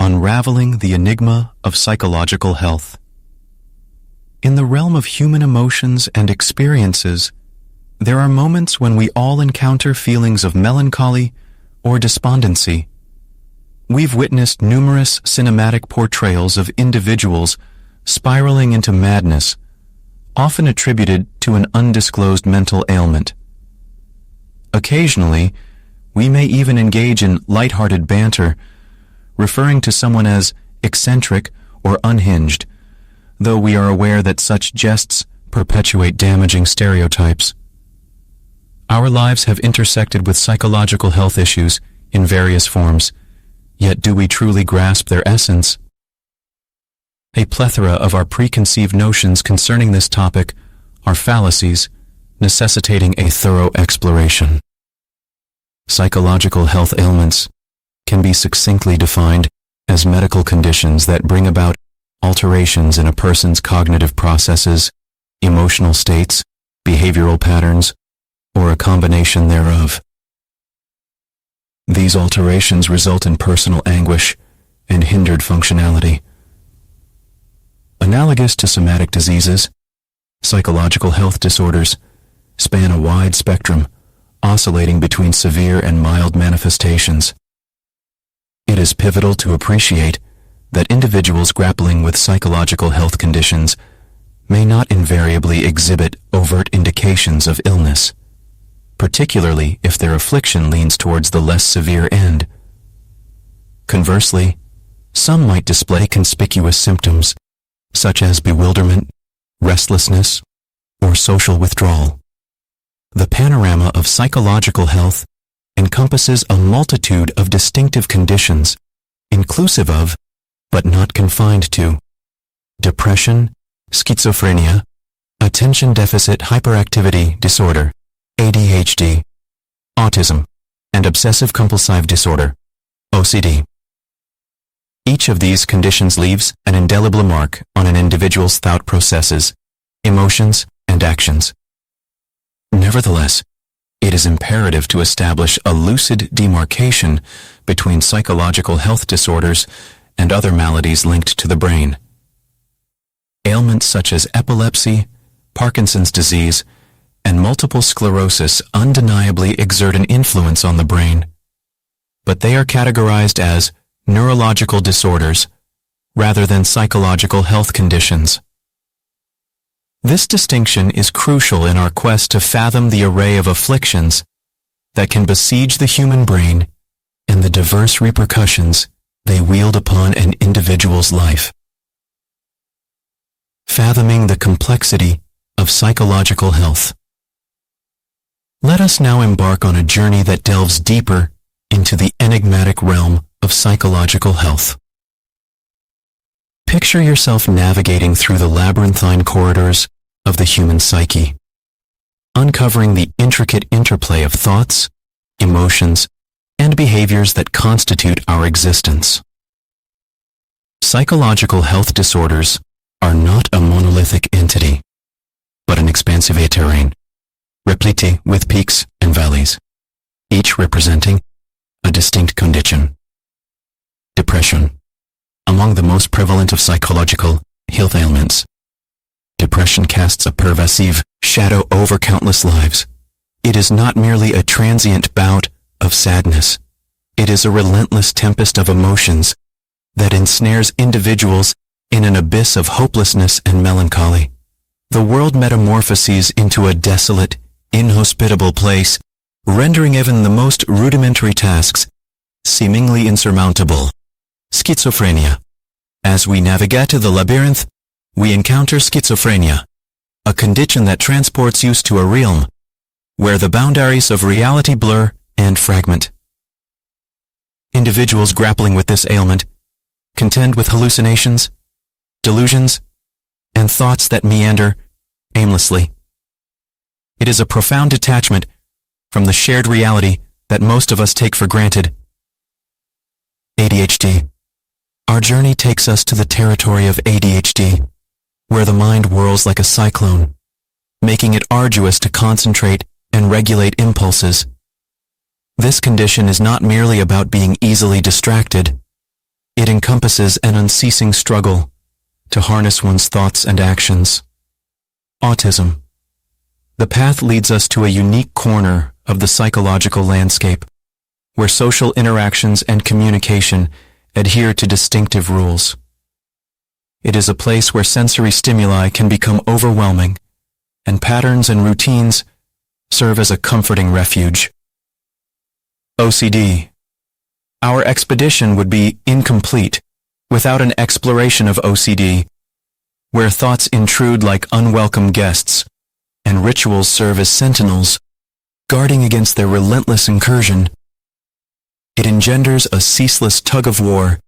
Unraveling the Enigma of Psychological Health. In the realm of human emotions and experiences, there are moments when we all encounter feelings of melancholy or despondency. We've witnessed numerous cinematic portrayals of individuals spiraling into madness, often attributed to an undisclosed mental ailment. Occasionally, we may even engage in lighthearted banter, referring to someone as eccentric or unhinged, though we are aware that such jests perpetuate damaging stereotypes. Our lives have intersected with psychological health issues in various forms, yet do we truly grasp their essence? A plethora of our preconceived notions concerning this topic are fallacies, necessitating a thorough exploration. Psychological health ailments can be succinctly defined as medical conditions that bring about alterations in a person's cognitive processes, emotional states, behavioral patterns, or a combination thereof. These alterations result in personal anguish and hindered functionality. Analogous to somatic diseases, psychological health disorders span a wide spectrum, oscillating between severe and mild manifestations. It is pivotal to appreciate that individuals grappling with psychological health conditions may not invariably exhibit overt indications of illness, particularly if their affliction leans towards the less severe end. Conversely, some might display conspicuous symptoms, such as bewilderment, restlessness, or social withdrawal. The panorama of psychological health encompasses a multitude of distinctive conditions, inclusive of, but not confined to, depression, schizophrenia, attention deficit hyperactivity disorder, ADHD, autism, and obsessive compulsive disorder, OCD. Each of these conditions leaves an indelible mark on an individual's thought processes, emotions, and actions. Nevertheless, it is imperative to establish a lucid demarcation between psychological health disorders and other maladies linked to the brain. Ailments such as epilepsy, Parkinson's disease, and multiple sclerosis undeniably exert an influence on the brain, but they are categorized as neurological disorders rather than psychological health conditions. This distinction is crucial in our quest to fathom the array of afflictions that can besiege the human brain and the diverse repercussions they wield upon an individual's life. Fathoming the complexity of psychological health. Let us now embark on a journey that delves deeper into the enigmatic realm of psychological health. Picture yourself navigating through the labyrinthine corridors of the human psyche, uncovering the intricate interplay of thoughts, emotions, and behaviors that constitute our existence. Psychological health disorders are not a monolithic entity, but an expansive terrain, replete with peaks and valleys, each representing a distinct condition. Depression. Among the most prevalent of psychological health ailments, depression casts a pervasive shadow over countless lives. It is not merely a transient bout of sadness. It is a relentless tempest of emotions that ensnares individuals in an abyss of hopelessness and melancholy. The world metamorphoses into a desolate, inhospitable place, rendering even the most rudimentary tasks seemingly insurmountable. Schizophrenia. As we navigate the labyrinth, we encounter schizophrenia, a condition that transports us to a realm where the boundaries of reality blur and fragment. Individuals grappling with this ailment contend with hallucinations, delusions, and thoughts that meander aimlessly. It is a profound detachment from the shared reality that most of us take for granted. ADHD. Our journey takes us to the territory of ADHD, where the mind whirls like a cyclone, making it arduous to concentrate and regulate impulses. This condition is not merely about being easily distracted, It encompasses an unceasing struggle to harness one's thoughts and actions. Autism. The path leads us to a unique corner of the psychological landscape, where social interactions and communication adhere to distinctive rules. It is a place where sensory stimuli can become overwhelming, and patterns and routines serve as a comforting refuge. OCD. Our expedition would be incomplete without an exploration of OCD, where thoughts intrude like unwelcome guests, and rituals serve as sentinels, guarding against their relentless incursion. It engenders a ceaseless tug-of-war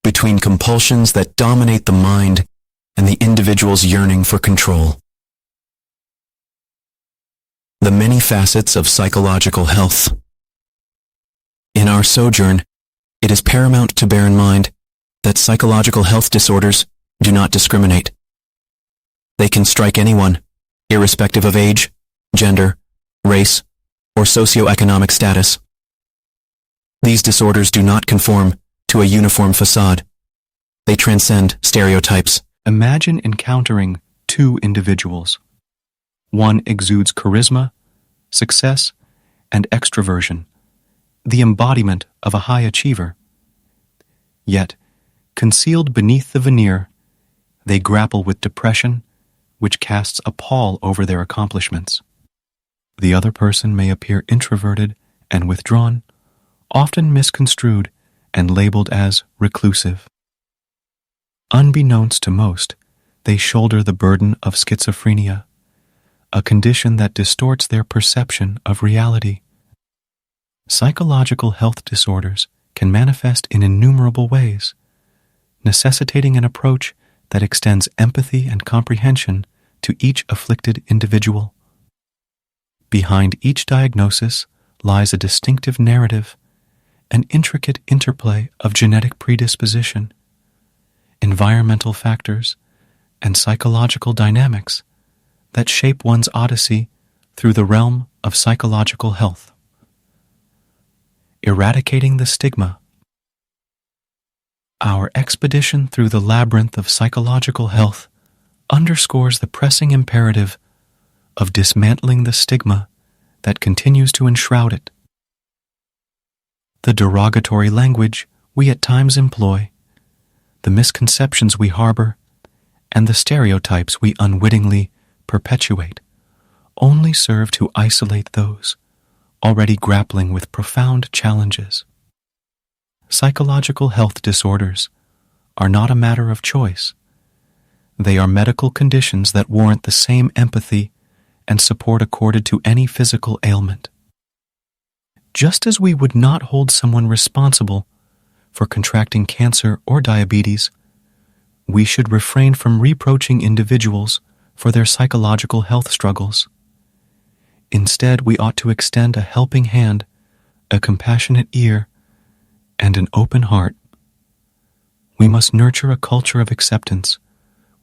between compulsions that dominate the mind and the individual's yearning for control. The many facets of psychological health. In our sojourn, it is paramount to bear in mind that psychological health disorders do not discriminate. They can strike anyone, irrespective of age, gender, race, or socioeconomic status. These disorders do not conform to a uniform facade. They transcend stereotypes. Imagine encountering two individuals. One exudes charisma, success, and extroversion, the embodiment of a high achiever. Yet, concealed beneath the veneer, they grapple with depression, which casts a pall over their accomplishments. The other person may appear introverted and withdrawn, often misconstrued and labeled as reclusive. Unbeknownst to most, they shoulder the burden of schizophrenia, a condition that distorts their perception of reality. Psychological health disorders can manifest in innumerable ways, necessitating an approach that extends empathy and comprehension to each afflicted individual. Behind each diagnosis lies a distinctive narrative, an intricate interplay of genetic predisposition, environmental factors, and psychological dynamics that shape one's odyssey through the realm of psychological health. Eradicating the stigma. Our expedition through the labyrinth of psychological health underscores the pressing imperative of dismantling the stigma that continues to enshroud it. The derogatory language we at times employ, the misconceptions we harbor, and the stereotypes we unwittingly perpetuate only serve to isolate those already grappling with profound challenges. Psychological health disorders are not a matter of choice. They are medical conditions that warrant the same empathy and support accorded to any physical ailment. Just as we would not hold someone responsible for contracting cancer or diabetes, we should refrain from reproaching individuals for their psychological health struggles. Instead, we ought to extend a helping hand, a compassionate ear, and an open heart. We must nurture a culture of acceptance,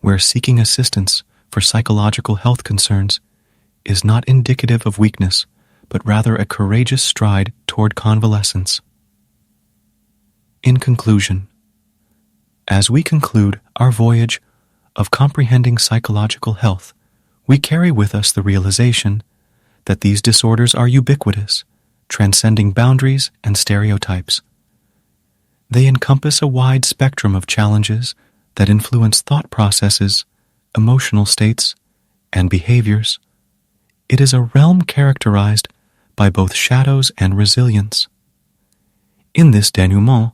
where seeking assistance for psychological health concerns is not indicative of weakness, but rather a courageous stride toward convalescence. In conclusion, as we conclude our voyage of comprehending psychological health, we carry with us the realization that these disorders are ubiquitous, transcending boundaries and stereotypes. They encompass a wide spectrum of challenges that influence thought processes, emotional states, and behaviors. It is a realm characterized by both shadows and resilience. In this denouement,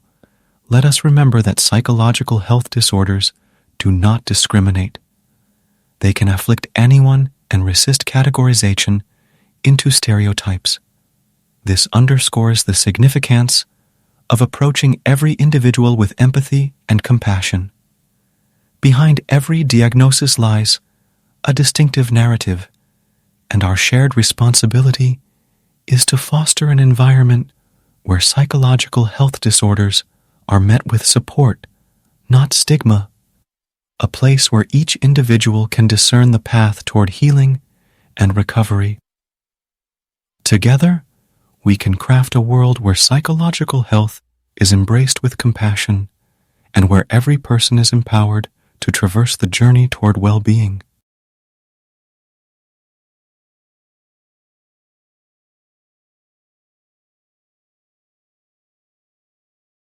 let us remember that psychological health disorders do not discriminate. They can afflict anyone and resist categorization into stereotypes. This underscores the significance of approaching every individual with empathy and compassion. Behind every diagnosis lies a distinctive narrative, and our shared responsibility is to foster an environment where psychological health disorders are met with support, not stigma, a place where each individual can discern the path toward healing and recovery. Together, we can craft a world where psychological health is embraced with compassion and where every person is empowered to traverse the journey toward well-being.